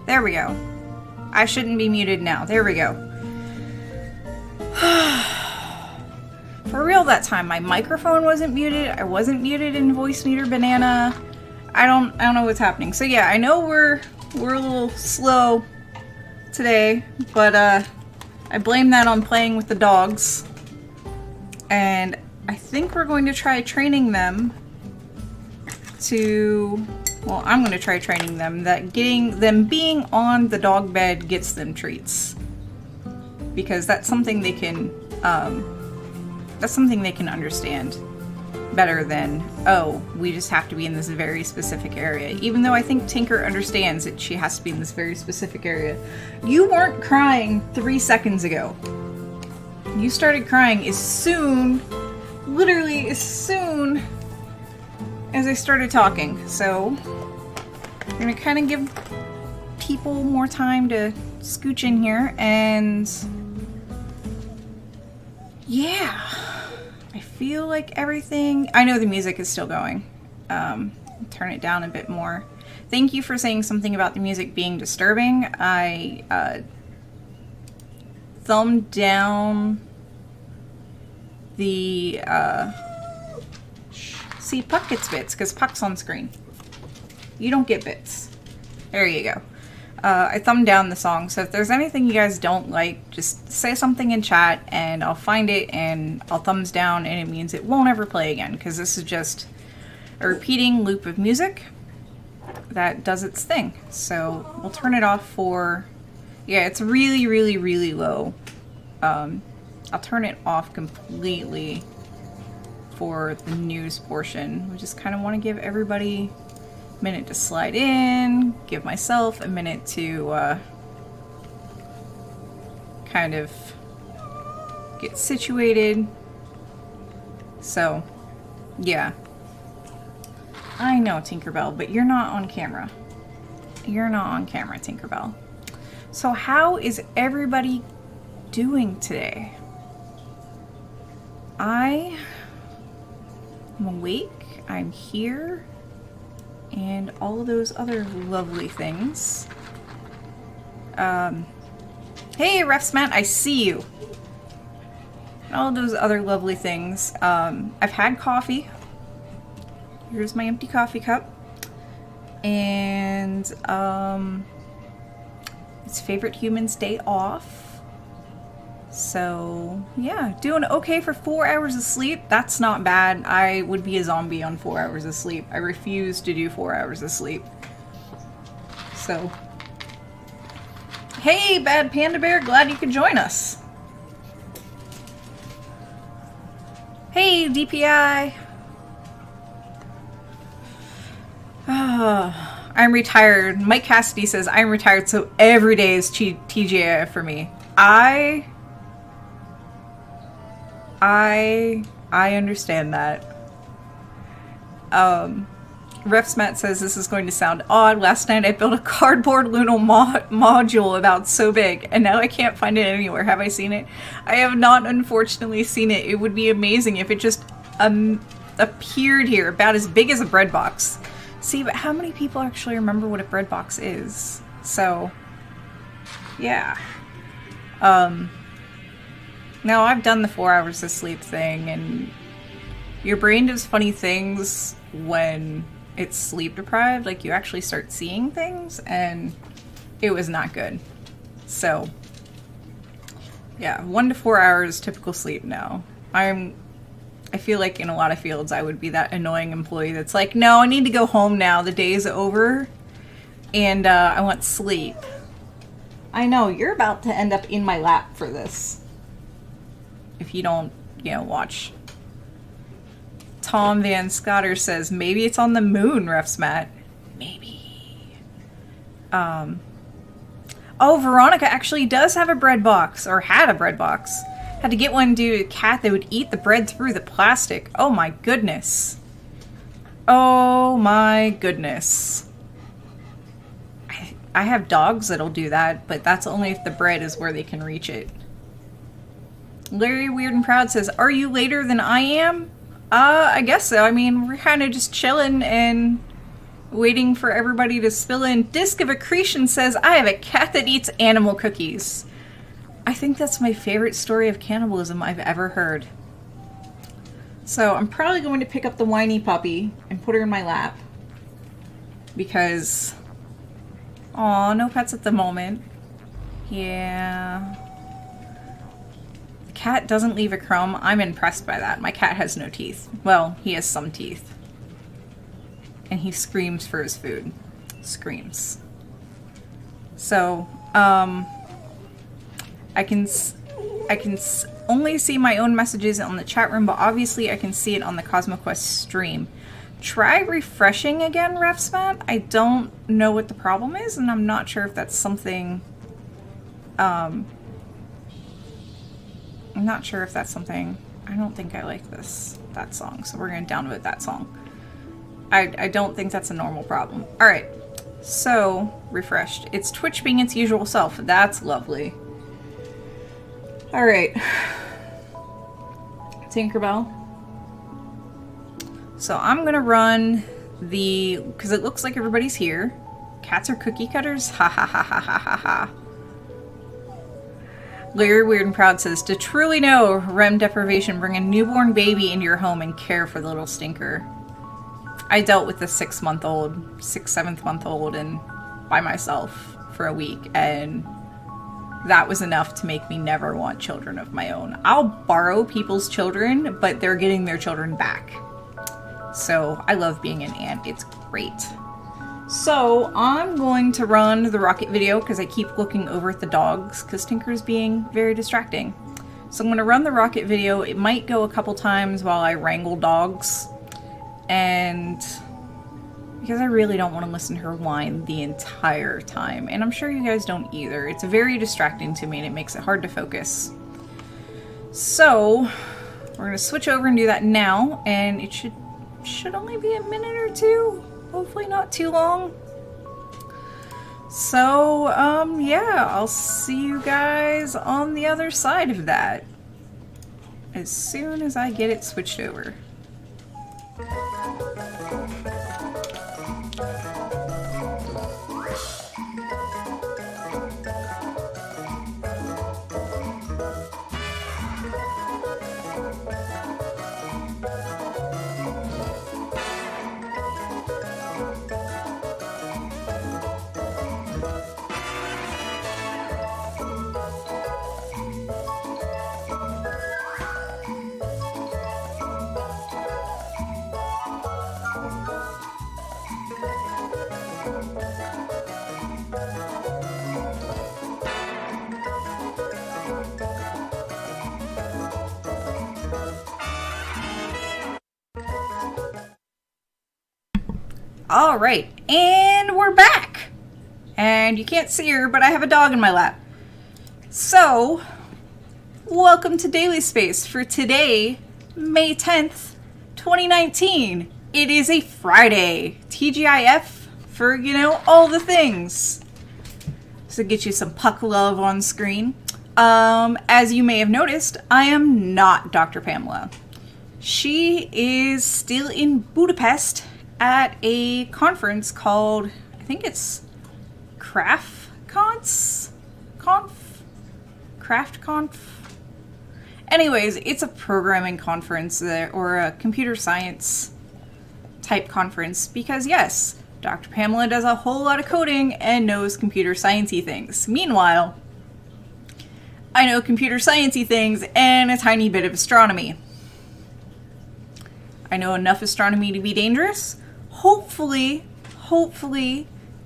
There we go. I shouldn't be muted now. There we go. For real that time, my microphone wasn't muted. I wasn't muted in Voicemeeter Banana. I don't know what's happening. So yeah, I know we're a little slow today, but I blame that on playing with the dogs. And I think we're going to try training them to, well, I'm going to try training them that getting them being on the dog bed gets them treats. Because that's something they can understand better than, oh, we just have to be in this very specific area. Even though I think Tinker understands that she has to be in this very specific area. You weren't crying 3 seconds ago. You started crying as soon, literally as soon as I started talking. So, I'm gonna kind of give people more time to scooch in here, and yeah, I feel like everything, I know the music is still going. Turn it down a bit more. Thank you for saying something about the music being disturbing. I thumbed down the see, Puck gets bits because Puck's on screen. You don't get bits. There you go. I thumbed down the song, so if there's anything you guys don't like, just say something in chat and I'll find it and I'll thumbs down, and it means it won't ever play again, because this is just a repeating loop of music that does its thing. So we'll turn it off for, yeah, it's really, really, really low. I'll turn it off completely for the news portion. We just kind of want to give everybody minute to slide in, give myself a minute to kind of get situated. So, yeah. I know, Tinkerbell, but you're not on camera. You're not on camera, Tinkerbell. So how is everybody doing today? I am awake, I'm here, and all of those other lovely things. Hey, Refsmat, I see you. And all of those other lovely things. I've had coffee. Here's my empty coffee cup. And, it's Favorite Human's Day off. So, yeah, doing okay for 4 hours of sleep. That's not bad. I would be a zombie on 4 hours of sleep. I refuse to do 4 hours of sleep. So, hey, Bad Panda Bear, glad you could join us. Hey, DPI. I'm retired. Mike Cassidy says, I'm retired, so every day is TGI for me. I understand that. Refsmat says this is going to sound odd. Last night I built a cardboard Luno module about so big, and now I can't find it anywhere. Have I seen it? I have not, unfortunately, seen it. It would be amazing if it just appeared here, about as big as a bread box. See, but how many people actually remember what a bread box is? So, yeah. Now, I've done the 4 hours of sleep thing, and your brain does funny things when it's sleep deprived. Like, you actually start seeing things, and it was not good. So, yeah, 1 to 4 hours typical sleep now. I feel like in a lot of fields I would be that annoying employee that's like, no, I need to go home now. The day's over, and I want sleep. I know, you're about to end up in my lap for this. If you don't, watch. Tom Van Scotter says, maybe it's on the moon, Refsmat. Maybe. Oh, Veronica actually does have a bread box, or had a bread box. Had to get one due to a cat that would eat the bread through the plastic. Oh my goodness. Oh my goodness. I have dogs that'll do that, but that's only if the bread is where they can reach it. Larry Weird and Proud says, are you later than I am? I guess so. I mean, we're kind of just chilling and Waiting for everybody to spill in. Disc of Accretion says, I have a cat that eats animal cookies. I think that's my favorite story of cannibalism I've ever heard. So I'm probably going to pick up the whiny puppy and put her in my lap. Because, aw, no pets at the moment. Yeah. The cat doesn't leave a crumb. I'm impressed by that. My cat has no teeth. Well, he has some teeth. And he screams for his food. Screams. So, I can only see my own messages on the chat room, but obviously I can see it on the CosmoQuest stream. Try refreshing again, RefSmat. I don't know what the problem is, and I'm not sure if that's something... I'm not sure if that's something... I don't think I like that song, so we're going to downvote that song. I don't think that's a normal problem. Alright, so, refreshed. It's Twitch being its usual self. That's lovely. Alright. Tinkerbell. So I'm gonna run because it looks like everybody's here. Cats are cookie cutters? Ha ha ha ha ha ha ha. Larry Weird and Proud says, to truly know REM deprivation, bring a newborn baby into your home and care for the little stinker. I dealt with the 7th-month-old and by myself for a week, and that was enough to make me never want children of my own. I'll borrow people's children, but they're getting their children back. So I love being an aunt. It's great. So I'm going to run the rocket video because I keep looking over at the dogs because Tinker's being very distracting. So I'm going to run the rocket video. It might go a couple times while I wrangle dogs. And because I really don't want to listen to her whine the entire time. And I'm sure you guys don't either. It's very distracting to me and it makes it hard to focus. So we're going to switch over and do that now. And it should only be a minute or two. Hopefully not too long. So, yeah, I'll see you guys on the other side of that. As soon as I get it switched over. Alright, and we're back! And you can't see her, but I have a dog in my lap. So, welcome to Daily Space for today, May 10th, 2019. It is a Friday. TGIF for, you know, all the things. So get you some puck love on screen. As you may have noticed, I am not Dr. Pamela. She is still in Budapest at a conference called, I think it's CraftConf? Anyways, it's a programming conference or a computer science type conference because yes, Dr. Pamela does a whole lot of coding and knows computer sciencey things. Meanwhile, I know computer sciencey things and a tiny bit of astronomy. I know enough astronomy to be dangerous. Hopefully,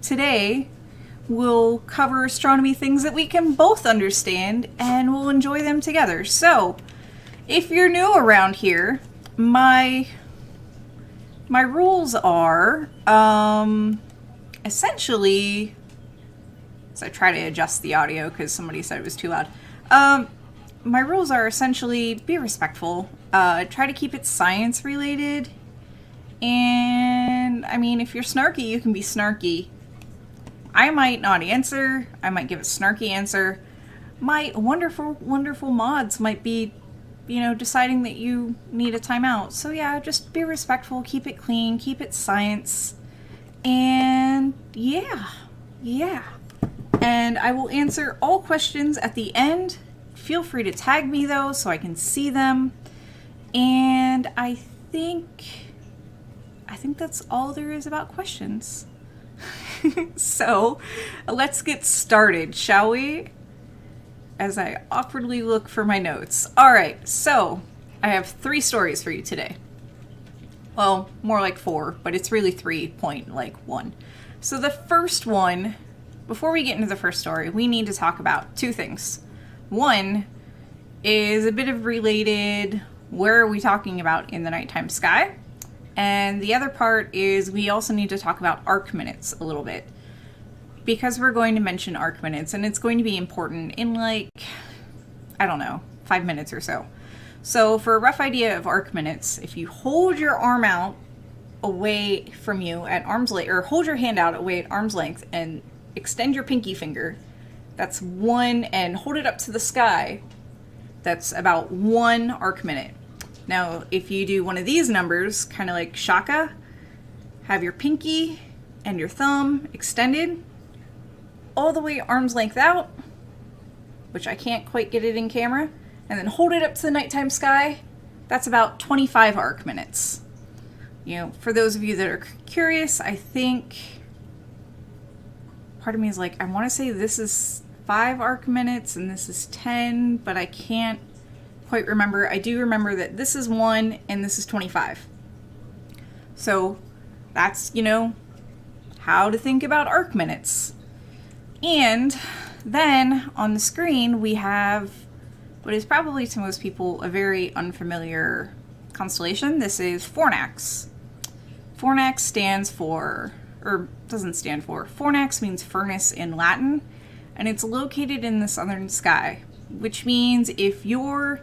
today we'll cover astronomy things that we can both understand and we'll enjoy them together. So, if you're new around here, my rules are, essentially, so I try to adjust the audio because somebody said it was too loud. My rules are essentially be respectful, try to keep it science related, and I mean, if you're snarky, you can be snarky. I might not answer, I might give a snarky answer. My wonderful, wonderful mods might be, you know, deciding that you need a timeout. So yeah, just be respectful, keep it clean, keep it science, And yeah. And I will answer all questions at the end. Feel free to tag me though so I can see them. And I think that's all there is about questions. So let's get started, shall we? As I awkwardly look for my notes. All right, so I have 3 stories for you today. Well, more like 4, but it's really 3.1. So the first one, before we get into the first story, we need to talk about 2 things. One is a bit of related, where are we talking about in the nighttime sky? And the other part is we also need to talk about arc minutes a little bit. Because we're going to mention arc minutes, and it's going to be important in like, I don't know, 5 minutes or so. So for a rough idea of arc minutes, if you hold your arm out away from you at arm's length, or hold your hand out away at arm's length and extend your pinky finger, that's 1, and hold it up to the sky, that's about 1 arc minute. Now, if you do one of these numbers, kind of like Shaka, have your pinky and your thumb extended all the way arm's length out, which I can't quite get it in camera, and then hold it up to the nighttime sky, that's about 25 arc minutes. You know, for those of you that are curious, I think part of me is like, I want to say this is 5 arc minutes and this is 10, but I can't quite remember. I do remember that this is 1 and this is 25. So that's, you know, how to think about arc minutes. And then on the screen we have what is probably to most people a very unfamiliar constellation. This is Fornax. Fornax stands for, or doesn't stand for, Fornax means furnace in Latin, and it's located in the southern sky, which means if you're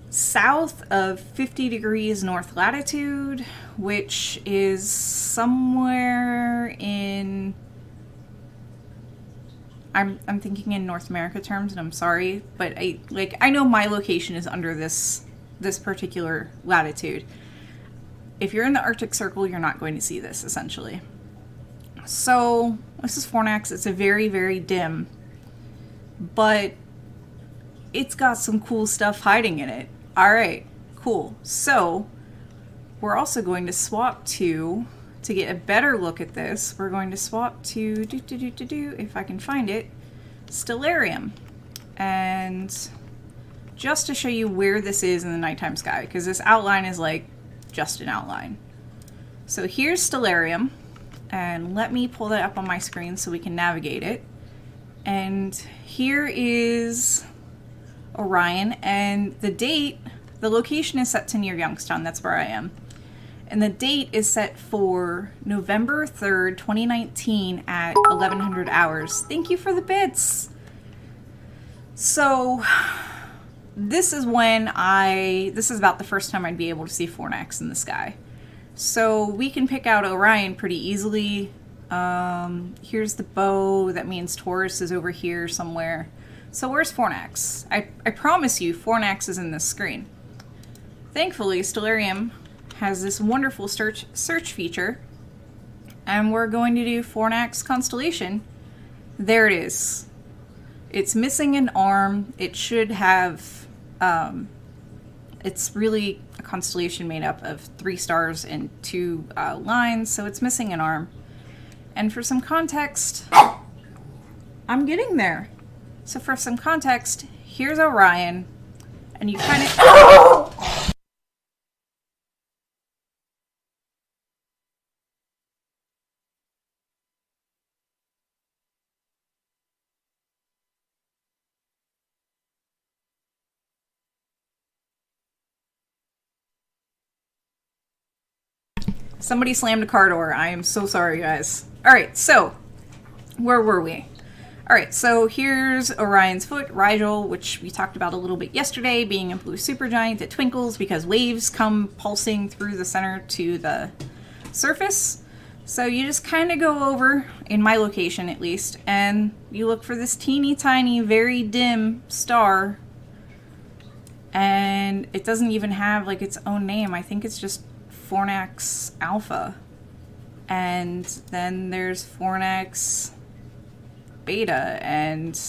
south of 50 degrees north latitude, which is somewhere in, I'm thinking in North America terms, and I'm sorry, but I know my location is under this particular latitude. If you're in the Arctic Circle, you're not going to see this, essentially. So this is Fornax. It's a very, very dim, but it's got some cool stuff hiding in it. All right, cool. So we're also going to swap to get a better look at this, we're going to swap to, if I can find it, Stellarium. And just to show you where this is in the nighttime sky, because this outline is like just an outline. So here's Stellarium, and let me pull that up on my screen so we can navigate it. And here is Orion, and the date, the location is set to near Youngstown, that's where I am. And the date is set for November 3rd, 2019 at 1100 hours. Thank you for the bits. So this is this is about the first time I'd be able to see Fornax in the sky. So we can pick out Orion pretty easily. Here's the bow, that means Taurus is over here somewhere. So where's Fornax? I promise you Fornax is in this screen. Thankfully, Stellarium has this wonderful search feature, and we're going to do Fornax constellation. There it is. It's missing an arm. It should have, it's really a constellation made up of 3 stars and 2 lines, so it's missing an arm. And for some context, I'm getting there. So for some context, here's Orion, and you kind of... Somebody slammed a car door. I am so sorry, guys. Alright, so, where were we? Alright, so here's Orion's foot, Rigel, which we talked about a little bit yesterday, being a blue supergiant that twinkles because waves come pulsing through the center to the surface. So you just kind of go over, in my location at least, and you look for this teeny tiny, very dim star. And it doesn't even have like its own name. I think it's just Fornax Alpha. And then there's Fornax Beta, and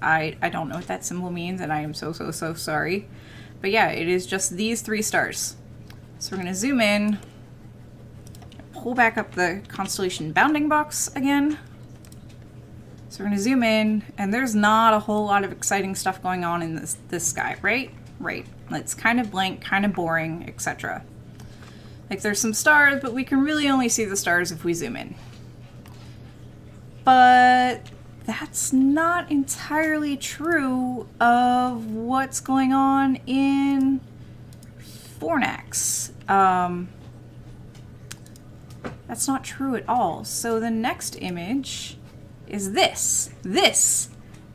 I don't know what that symbol means, and I am so sorry. But yeah, it is just these 3 stars. So we're going to zoom in, pull back up the constellation bounding box again. So we're going to zoom in, and there's not a whole lot of exciting stuff going on in this sky, right? Right. It's kind of blank, kind of boring, etc. Like, there's some stars, but we can really only see the stars if we zoom in. But that's not entirely true of what's going on in Fornax. That's not true at all. So the next image is this. This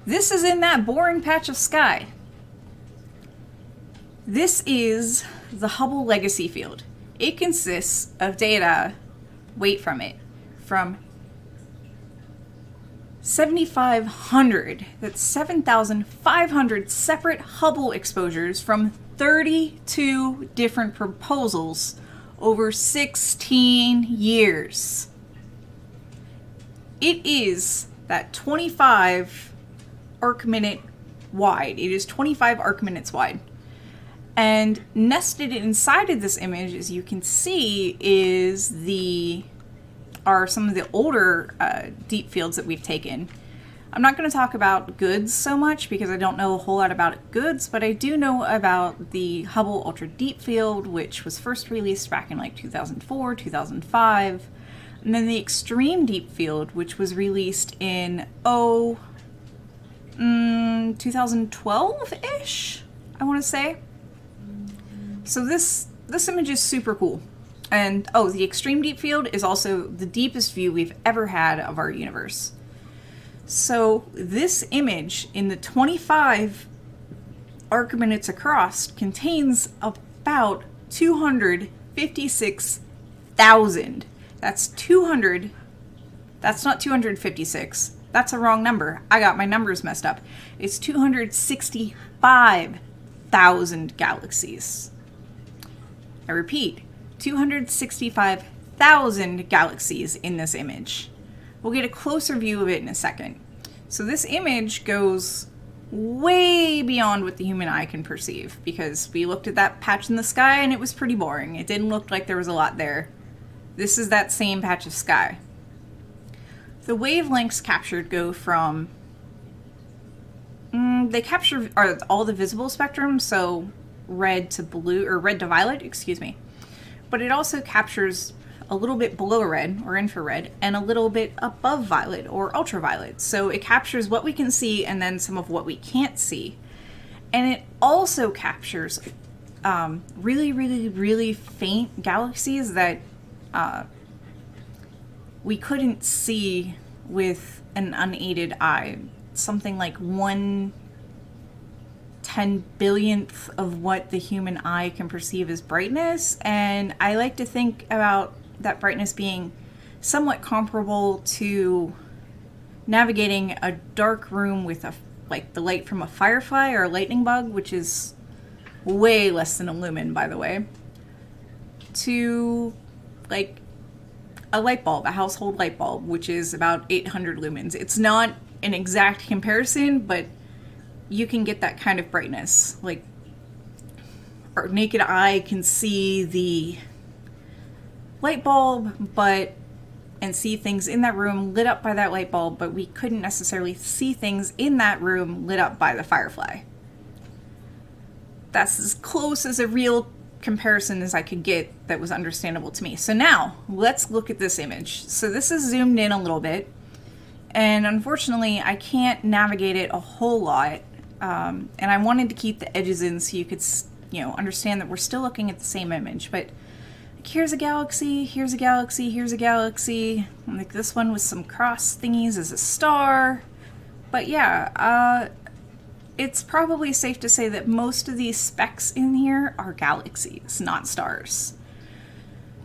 is in that boring patch of sky. This is the Hubble Legacy Field. It consists of data, wait from it, from 7,500, that's 7,500 separate Hubble exposures from 32 different proposals over 16 years. It is that 25 arc minute wide. It is 25 arc minutes wide. And nested inside of this image, as you can see, is some of the older deep fields that we've taken. I'm not going to talk about GOODS so much because I don't know a whole lot about GOODS, but I do know about the Hubble Ultra Deep Field, which was first released back in like 2004, 2005, and then the Extreme Deep Field, which was released in 2012-ish, I want to say. So this image is super cool. And the Extreme Deep Field is also the deepest view we've ever had of our universe. So this image in the 25 arc minutes across contains about 256,000. That's not 256. That's a wrong number. I got my numbers messed up. It's 265,000 galaxies. I repeat, 265,000 galaxies in this image. We'll get a closer view of it in a second. So this image goes way beyond what the human eye can perceive, because we looked at that patch in the sky and it was pretty boring. It didn't look like there was a lot there. This is that same patch of sky. The wavelengths captured go from... they capture all the visible spectrum, so red to blue, or red to violet, excuse me. But it also captures a little bit below red, or infrared, and a little bit above violet, or ultraviolet. So it captures what we can see and then some of what we can't see. And it also captures really faint galaxies that we couldn't see with an unaided eye. Something like 1/10,000,000,000th of what the human eye can perceive as brightness. And I like to think about that brightness being somewhat comparable to navigating a dark room with like the light from a firefly or a lightning bug, which is way less than a lumen, by the way, to like a light bulb, a household light bulb, which is about 800 lumens. It's not an exact comparison, but you can get that kind of brightness. Like, our naked eye can see the light bulb, and see things in that room lit up by that light bulb, but we couldn't necessarily see things in that room lit up by the firefly. That's as close as a real comparison as I could get that was understandable to me. So now, let's look at this image. So this is zoomed in a little bit, and unfortunately I can't navigate it a whole lot, and I wanted to keep the edges in so you could understand that we're still looking at the same image. But like, here's a galaxy, here's a galaxy, here's a galaxy, and like this one with some cross thingies is a star. But yeah, it's probably safe to say that most of these specks in here are galaxies, not stars.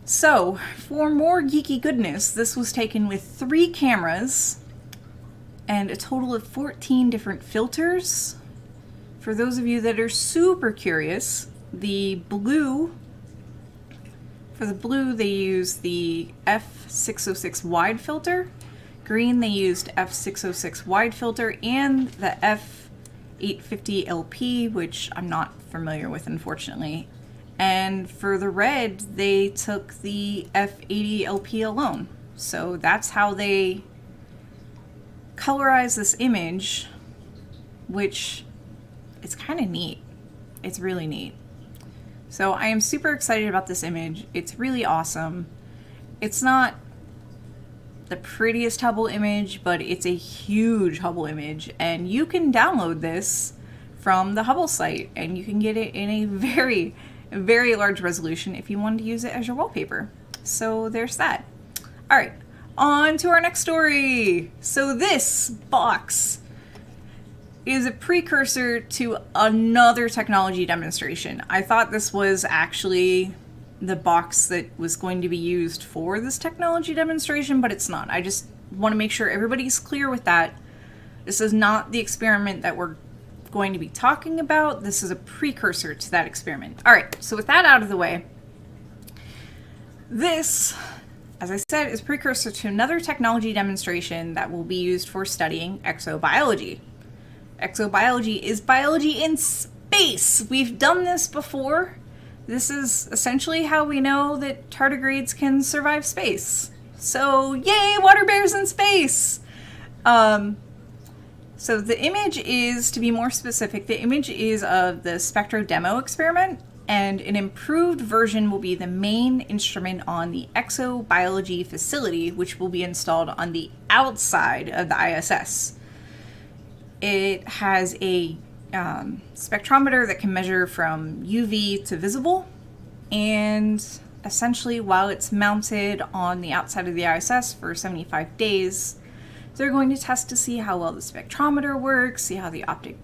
So, for more geeky goodness, this was taken with 3 cameras and a total of 14 different filters. For those of you that are super curious, the blue For the blue, they used the F606 wide filter. Green, they used F606 wide filter and the F850 LP, which I'm not familiar with, unfortunately. And for the red, they took the F80 LP alone. So that's how they colorize this image, which is kind of neat. It's really neat. So I am super excited about this image. It's really awesome. It's not the prettiest Hubble image, but it's a huge Hubble image, and you can download this from the Hubble site, and you can get it in a very, very large resolution if you wanted to use it as your wallpaper. So there's that. All right, on to our next story. So this box is a precursor to another technology demonstration. I thought this was actually the box that was going to be used for this technology demonstration, but it's not. I just want to make sure everybody's clear with that. This is not the experiment that we're going to be talking about. This is a precursor to that experiment. All right, so with that out of the way, this, as I said, is precursor to another technology demonstration that will be used for studying exobiology. Exobiology is biology in space. We've done this before. This is essentially how we know that tardigrades can survive space. So yay, water bears in space! So the image is, to be more specific, the image is of the Spectro demo experiment, and an improved version will be the main instrument on the exobiology facility, which will be installed on the outside of the ISS. It has a spectrometer that can measure from UV to visible, and essentially while it's mounted on the outside of the ISS for 75 days, they're going to test to see how well the spectrometer works, see how the optic,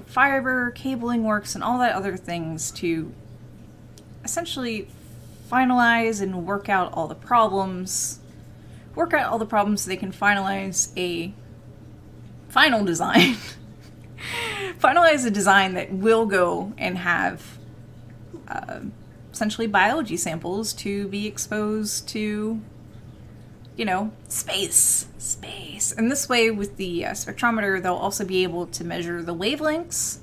fiber cabling works, and all that other things to essentially finalize and work out all the problems so they can finalize a final design. Finalize a design that will go and have essentially biology samples to be exposed to, space. And this way, with the spectrometer, they'll also be able to measure the wavelengths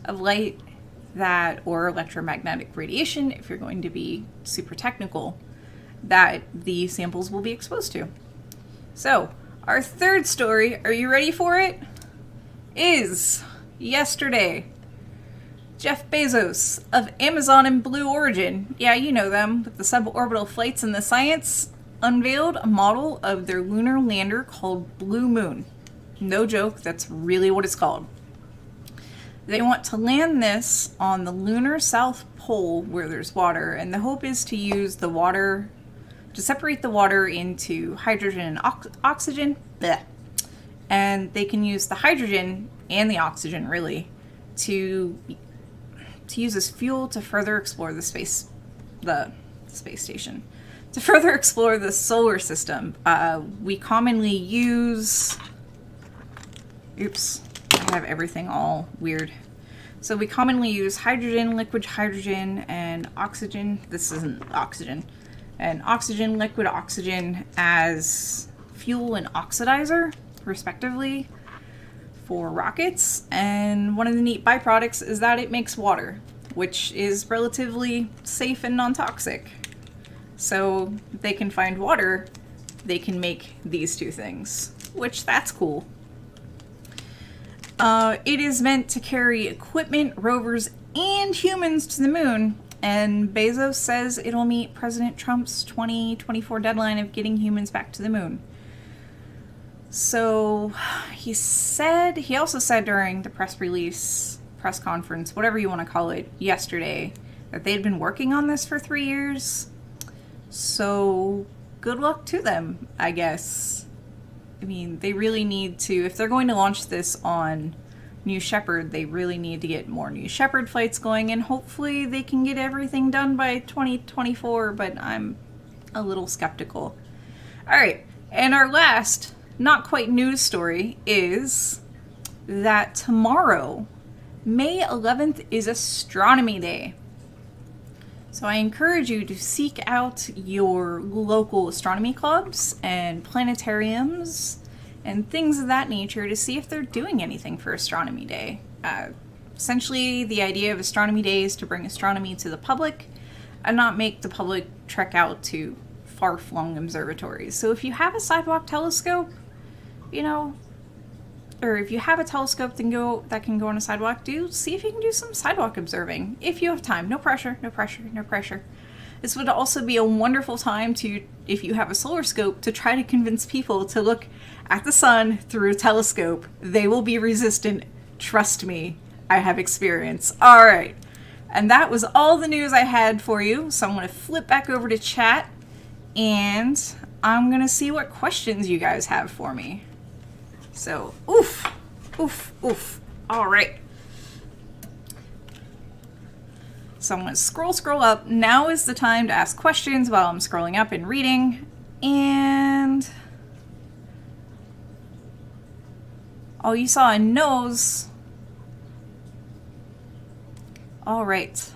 of light or electromagnetic radiation, if you're going to be super technical, that the samples will be exposed to. So, our third story, are you ready for it? Is yesterday, Jeff Bezos of Amazon and Blue Origin, yeah, you know them, with the suborbital flights and the science, unveiled a model of their lunar lander called Blue Moon. No joke, that's really what it's called. They want to land this on the lunar south pole where there's water, and the hope is to use the water, to separate the water into hydrogen and oxygen. Blech. And they can use the hydrogen and the oxygen, really, to use as fuel to further explore the space station. To further explore the solar system, we commonly use... Oops, I have everything all weird. So we commonly use hydrogen, liquid hydrogen, and oxygen. This isn't oxygen. And oxygen, liquid oxygen as fuel and oxidizer, respectively, for rockets. And one of the neat byproducts is that it makes water, which is relatively safe and non-toxic. So if they can find water, they can make these two things, which that's cool. It is meant to carry equipment, rovers, and humans to the moon, and Bezos says it'll meet President Trump's 2024 deadline of getting humans back to the moon. So he also said during the press conference, whatever you want to call it, yesterday, that they'd been working on this for 3 years. So good luck to them, I guess. I mean, they really need to, if they're going to launch this on New Shepard, they really need to get more New Shepard flights going, and hopefully they can get everything done by 2024, but I'm a little skeptical. Alright, and our last, not quite news story, is that tomorrow, May 11th, is Astronomy Day. So I encourage you to seek out your local astronomy clubs and planetariums and things of that nature to see if they're doing anything for Astronomy Day. Essentially, the idea of Astronomy Day is to bring astronomy to the public and not make the public trek out to far-flung observatories. So if you have a sidewalk telescope, you know, or if you have a telescope that can go on a sidewalk, see if you can do some sidewalk observing if you have time. No pressure, no pressure, no pressure. This would also be a wonderful time to, if you have a solar scope, to try to convince people to look at the sun through a telescope. They will be resistant. Trust me, I have experience. All right. And that was all the news I had for you. So I'm going to flip back over to chat and I'm going to see what questions you guys have for me. So, oof, oof, oof. All right. So I'm going to scroll up. Now is the time to ask questions while I'm scrolling up and reading. And oh, you saw a nose. All right.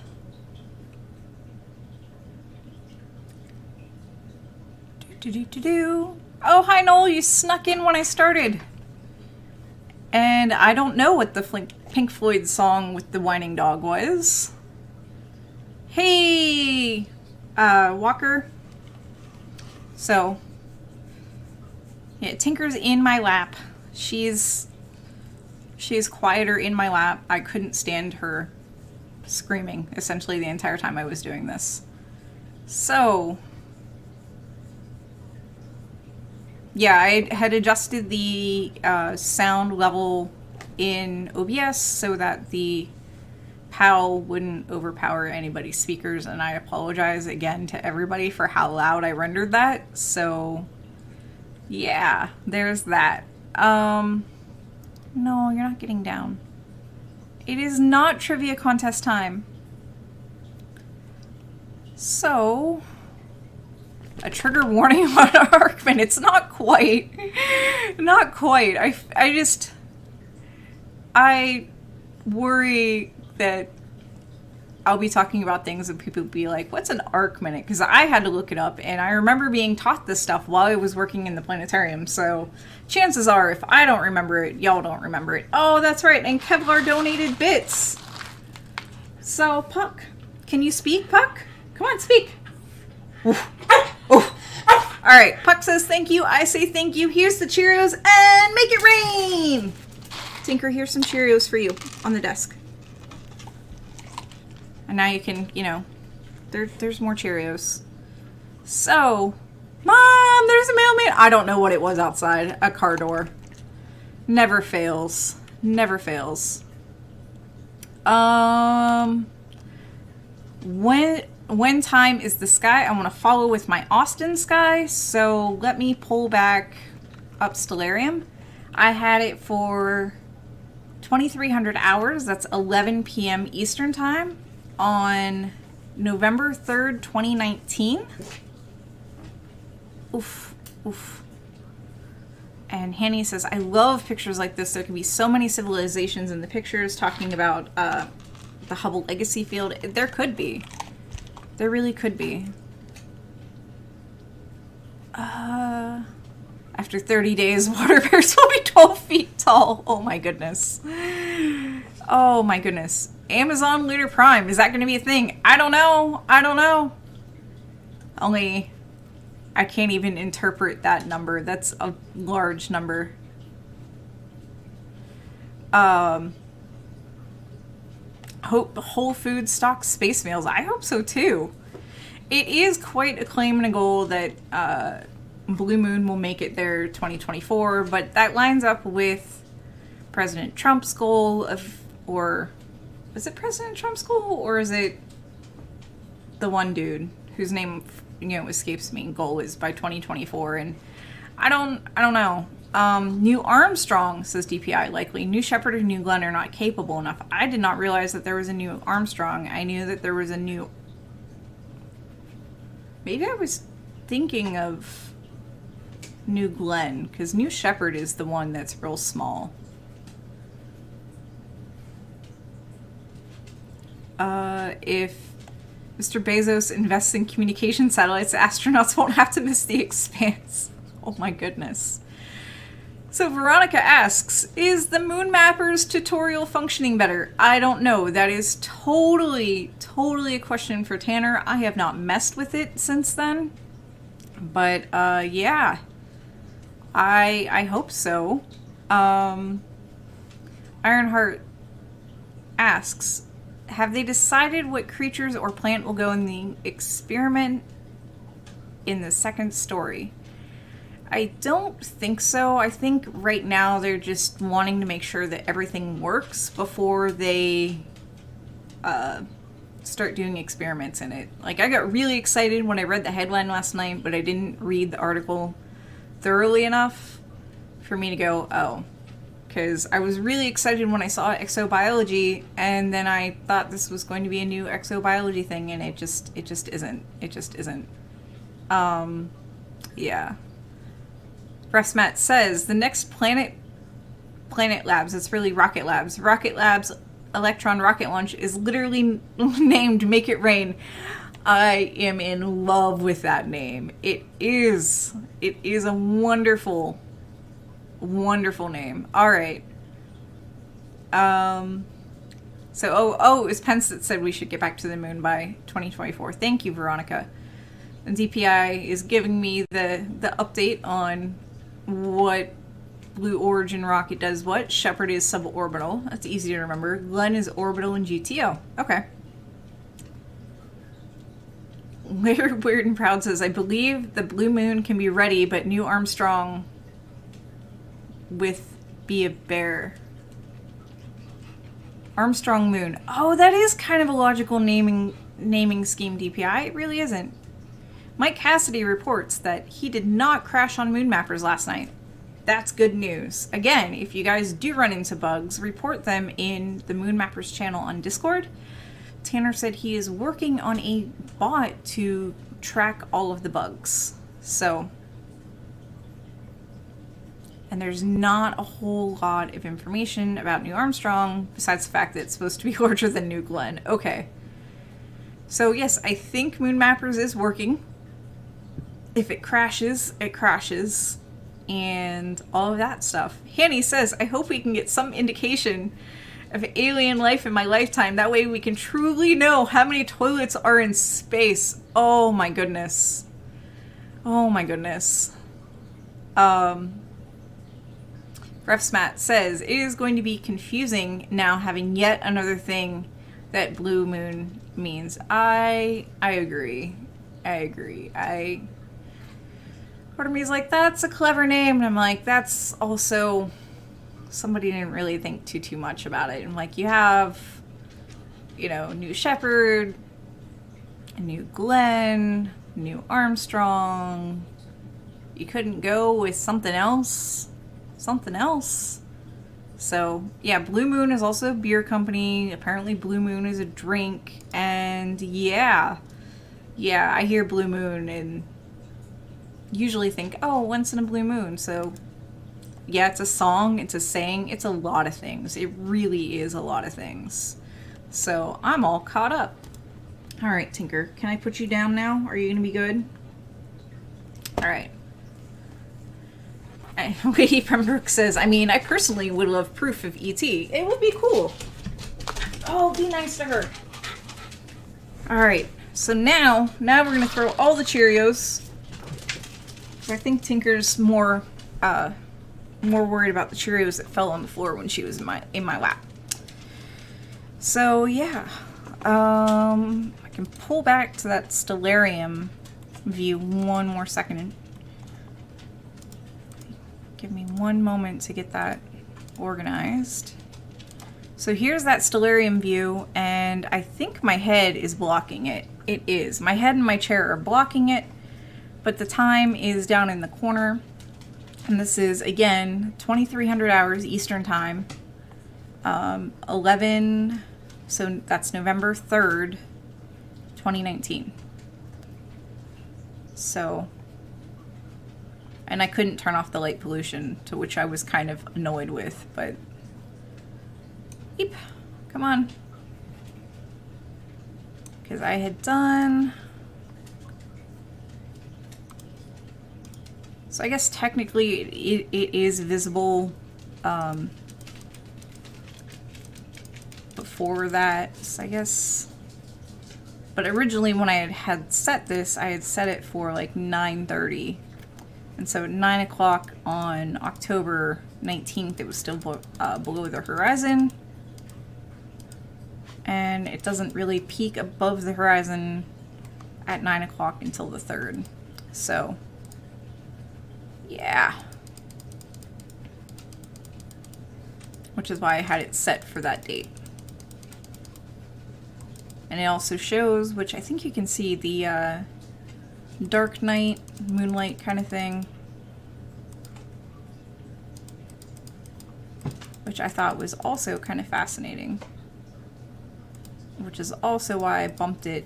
Oh, hi, Noel. You snuck in when I started. And I don't know what the Pink Floyd song with the whining dog was. Hey, Walker. So, yeah, Tinker's in my lap. She's quieter in my lap. I couldn't stand her screaming essentially the entire time I was doing this. So, yeah, I had adjusted the sound level in OBS so that the PAL wouldn't overpower anybody's speakers, and I apologize again to everybody for how loud I rendered that. So, yeah, there's that. No, you're not getting down. It is not trivia contest time. So, a trigger warning on Arkman. It's not quite. Not quite. I worry that I'll be talking about things and people will be like, what's an arc minute? Because I had to look it up, and I remember being taught this stuff while I was working in the planetarium. So chances are, if I don't remember it, y'all don't remember it. Oh, that's right. And Kevlar donated bits. So, Puck, can you speak, Puck? Come on, speak. Oof. Oof. All right, Puck says thank you. I say thank you. Here's the Cheerios, and make it rain. Tinker, here's some Cheerios for you on the desk. And now you can, you know, there's more Cheerios. So, Mom, there's a mailman. I don't know what it was outside. A car door. Never fails. Never fails. When time is the sky? I want to follow with my Austin sky. So let me pull back up Stellarium. I had it for 2,300 hours. That's 11 p.m. Eastern time on November 3rd, 2019. Oof, oof. And Hanny says, I love pictures like this. There can be so many civilizations in the pictures, talking about the Hubble Legacy Field. There could be. There really could be. After 30 days, water bears will be 12 feet tall. Oh my goodness. Oh my goodness. Amazon Lunar Prime. Is that going to be a thing? I don't know. I don't know. Only I can't even interpret that number. That's a large number. Hope Whole Foods stocks space meals. I hope so too. It is quite a claim and a goal that Blue Moon will make it there 2024, but that lines up with President Trump's goal of, or is it President Trump's goal, or is it the one dude whose name, you know, escapes me? Goal is by 2024, and I don't know. New Armstrong, says DPI, likely. New Shepard and New Glenn are not capable enough. I did not realize that there was a new Armstrong. I knew that there was a new... Maybe I was thinking of New Glenn, because New Shepard is the one that's real small. If Mr. Bezos invests in communication satellites. Astronauts won't have to miss the expanse. Oh my goodness. So Veronica asks, is the Moon Mappers tutorial functioning better? I don't know. That is totally a question for Tanner. I have not messed with it since then. But, yeah. I hope so. Ironheart asks, have they decided what creatures or plant will go in the experiment in the second story? I don't think so. I think right now they're just wanting to make sure that everything works before they start doing experiments in it. Like, I got really excited when I read the headline last night, but I didn't read the article thoroughly enough for me to go, oh. Because I was really excited when I saw exobiology, and then I thought this was going to be a new exobiology thing, and it just isn't. It just isn't. Yeah. Matt says, the next Planet Labs, it's really Rocket Labs. Rocket Labs Electron Rocket Launch is literally named Make It Rain. I am in love with that name. It is a wonderful, wonderful name. All right. So, it was Pence that said we should get back to the moon by 2024. Thank you, Veronica. And DPI is giving me the update on what Blue Origin rocket does what. Shepard is suborbital. That's easy to remember. Glenn is orbital and GTO. Okay. Weird and Proud says, I believe the blue moon can be ready, but New Armstrong with be a bear. Armstrong moon. Oh, that is kind of a logical naming scheme, DPI. It really isn't. Mike Cassidy reports that he did not crash on Moon Mappers last night. That's good news. Again, if you guys do run into bugs, report them in the Moon Mappers channel on Discord. Tanner said he is working on a bot to track all of the bugs. So, and there's not a whole lot of information about New Armstrong besides the fact that it's supposed to be larger than New Glenn. Okay. So yes, I think Moon Mappers is working. If it crashes, it crashes. And all of that stuff. Hanny says, I hope we can get some indication of alien life in my lifetime. That way we can truly know how many toilets are in space. Oh my goodness. Oh my goodness. Refsmat says, it is going to be confusing now having yet another thing that blue moon means. I agree. Part of me is like, that's a clever name. And I'm like, that's also, somebody didn't really think too much about it. And like, you have, New Shepard, New Glenn, New Armstrong. You couldn't go with something else. So, yeah, Blue Moon is also a beer company. Apparently Blue Moon is a drink. And yeah, I hear Blue Moon and usually think, oh, once in a blue moon. So yeah, it's a song, it's a saying, it's a lot of things. It really is a lot of things. So I'm all caught up. All right, Tinker, can I put you down now? Are you gonna be good? All right. Lady Pembroke says, I mean, I personally would love proof of ET. It would be cool. Oh, be nice to her. All right, so now we're gonna throw all the Cheerios. I think Tinker's more worried about the Cheerios that fell on the floor when she was in my lap. So yeah, I can pull back to that Stellarium view one more second. Give me one moment to get that organized. So here's that Stellarium view, and I think my head is blocking it. It is. My head and my chair are blocking it. But the time is down in the corner, and this is, again, 2300 hours Eastern Time, 11, so that's November 3rd, 2019. So, and I couldn't turn off the light pollution, to which I was kind of annoyed with, but, Eep, come on. because I had done... So I guess technically it is visible before that, so I guess. But originally when I had set this, I had set it for like 9:30. And so at 9 o'clock on October 19th, it was still below the horizon. And it doesn't really peak above the horizon at 9 o'clock until the 3rd. So... yeah. Which is why I had it set for that date. And it also shows, which I think you can see, the dark night, moonlight kind of thing. Which I thought was also kind of fascinating. Which is also why I bumped it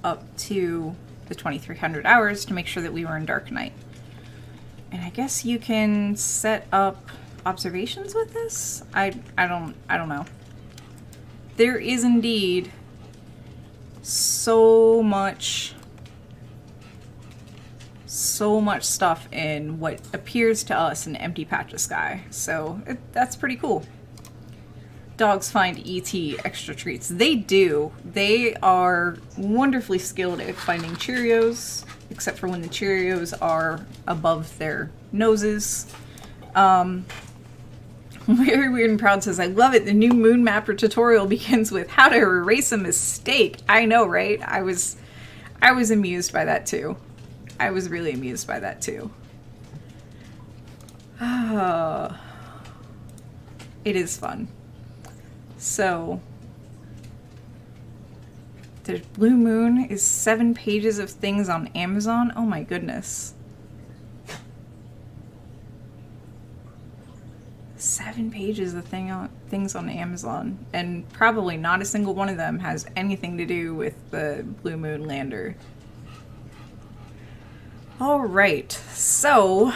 up to the 2300 hours to make sure that we were in dark night. And I guess you can set up observations with this? I don't know. There is indeed so much stuff in what appears to us an empty patch of sky. So that's pretty cool. Dogs find ET extra treats. They do. They are wonderfully skilled at finding Cheerios, except for when the Cheerios are above their noses. Very Weird and Proud says, I love it. The new moon mapper tutorial begins with how to erase a mistake. I know, right? I was amused by that too. I was really amused by that too. It is fun. So, the Blue Moon is 7 pages of things on Amazon. Oh my goodness. 7 pages of things on Amazon, and probably not a single one of them has anything to do with the Blue Moon lander. Alright, so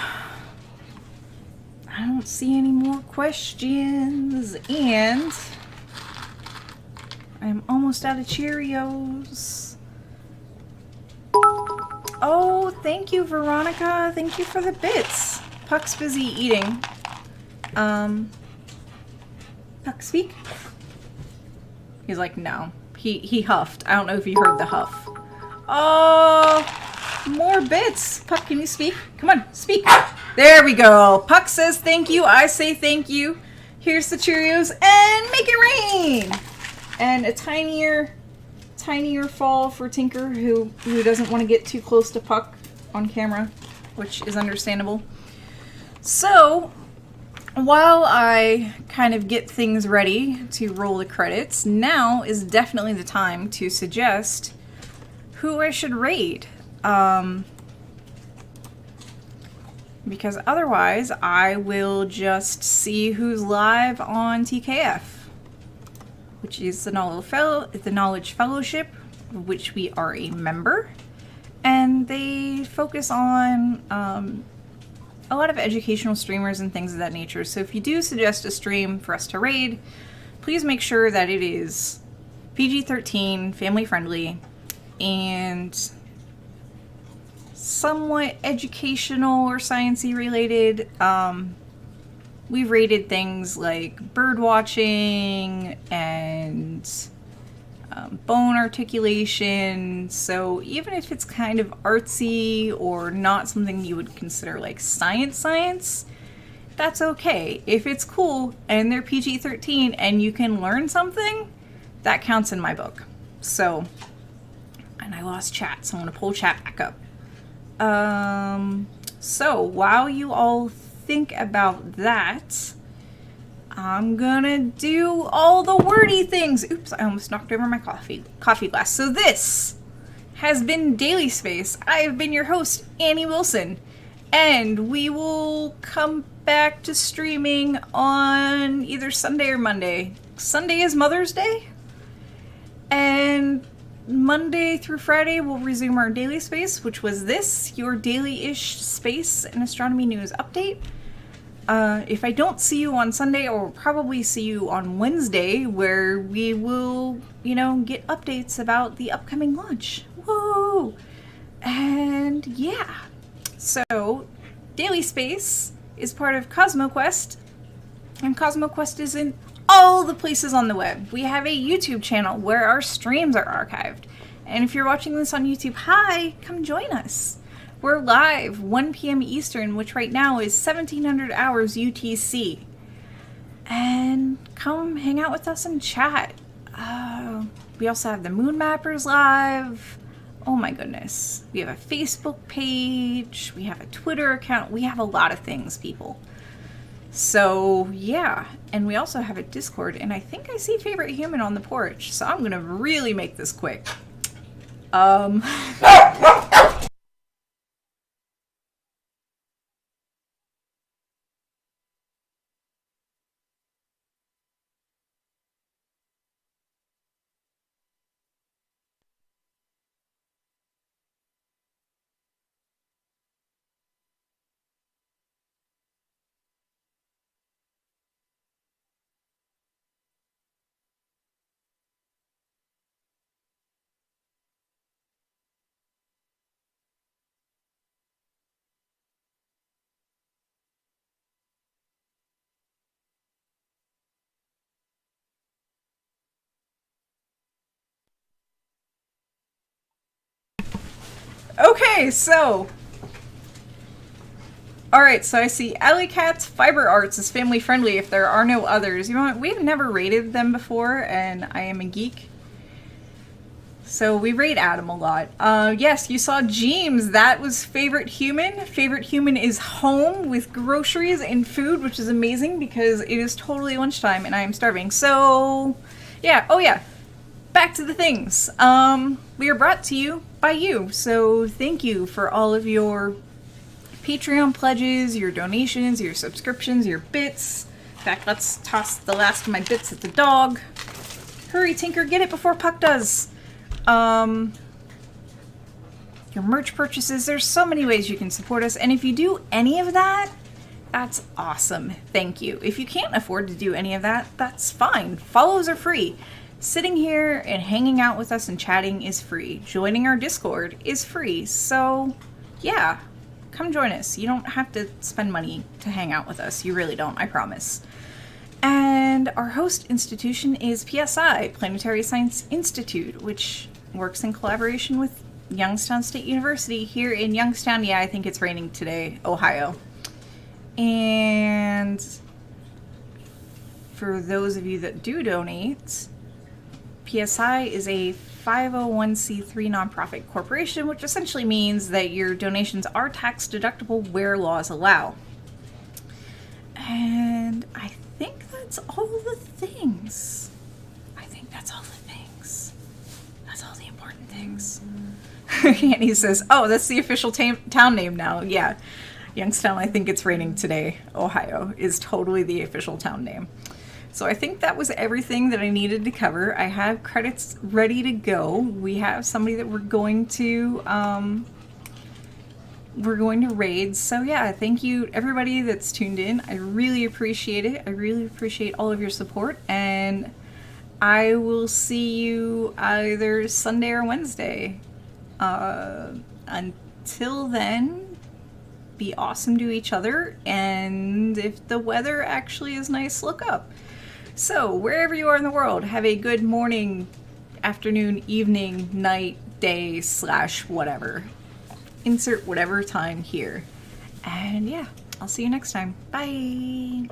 I don't see any more questions, and I'm almost out of Cheerios. Oh, thank you, Veronica. Thank you for the bits. Puck's busy eating. Puck, speak? He's like, no. He huffed. I don't know if you heard the huff. Oh, more bits. Puck, can you speak? Come on, speak. There we go. Puck says thank you. I say thank you. Here's the Cheerios, and make it rain. And a tinier fall for Tinker, who doesn't want to get too close to Puck on camera, which is understandable. So, while I kind of get things ready to roll the credits, now is definitely the time to suggest who I should raid. Because otherwise, I will just see who's live on TKF, which is the Knowledge Fellowship, of which we are a member. And they focus on a lot of educational streamers and things of that nature. So if you do suggest a stream for us to raid, please make sure that it is PG-13, family friendly, and somewhat educational or sciencey related. We've rated things like bird watching and bone articulation, so even if it's kind of artsy or not something you would consider like science, that's okay. If it's cool and they're PG-13 and you can learn something, that counts in my book. So, and I lost chat, so I'm gonna pull chat back up. So while you all think about that, I'm gonna do all the wordy things. Oops, I almost knocked over my coffee glass. So this has been Daily Space. I have been your host, Annie Wilson, and we will come back to streaming on either Sunday or Monday. Sunday is Mother's Day, and Monday through Friday we'll resume our Daily Space, which was this, your daily-ish space and astronomy news update. If I don't see you on Sunday, I'll probably see you on Wednesday, where we will, get updates about the upcoming launch. Whoa! And yeah. So, Daily Space is part of CosmoQuest, and CosmoQuest is in all the places on the web. We have a YouTube channel where our streams are archived. And if you're watching this on YouTube, hi, come join us. We're live 1 p.m. Eastern, which right now is 1700 hours UTC. And come hang out with us and chat. We also have the Moon Mappers live. Oh my goodness. We have a Facebook page. We have a Twitter account. We have a lot of things, people. So, yeah. And we also have a Discord. And I think I see Favorite Human on the porch. So I'm going to really make this quick. Okay, so. Alright, so I see Alley Cat's Fiber Arts is family friendly if there are no others. You know what? We've never rated them before, and I am a geek. So we rate Adam a lot. Yes, you saw Jeems. That was Favorite Human. Favorite Human is home with groceries and food, which is amazing because it is totally lunchtime and I am starving. So, yeah. Oh, yeah. Back to the things. We are brought to you by you. So thank you for all of your Patreon pledges, your donations, your subscriptions, your bits. In fact, let's toss the last of my bits at the dog. Hurry, Tinker, get it before Puck does. Your merch purchases, there's so many ways you can support us, and if you do any of that, that's awesome. Thank you. If you can't afford to do any of that, that's fine. Follows are free. Sitting here and hanging out with us and chatting is free. Joining our Discord is free. So, yeah, come join us. You don't have to spend money to hang out with us. You really don't, I promise. And our host institution is PSI, Planetary Science Institute, which works in collaboration with Youngstown State University here in Youngstown. Yeah, I think it's raining today, Ohio. And for those of you that do donate, PSI is a 501c3 nonprofit corporation, which essentially means that your donations are tax deductible where laws allow. And I think that's all the things. That's all the important things. And he says, oh, that's the official town name now. Yeah. Youngstown, I think it's raining today, Ohio, is totally the official town name. So I think that was everything that I needed to cover. I have credits ready to go. We have somebody that we're going to raid. So yeah, thank you everybody that's tuned in. I really appreciate it. I really appreciate all of your support, and I will see you either Sunday or Wednesday. Until then, be awesome to each other, and if the weather actually is nice, look up. So, wherever you are in the world, have a good morning, afternoon, evening, night, day, / whatever. Insert whatever time here. And yeah, I'll see you next time. Bye!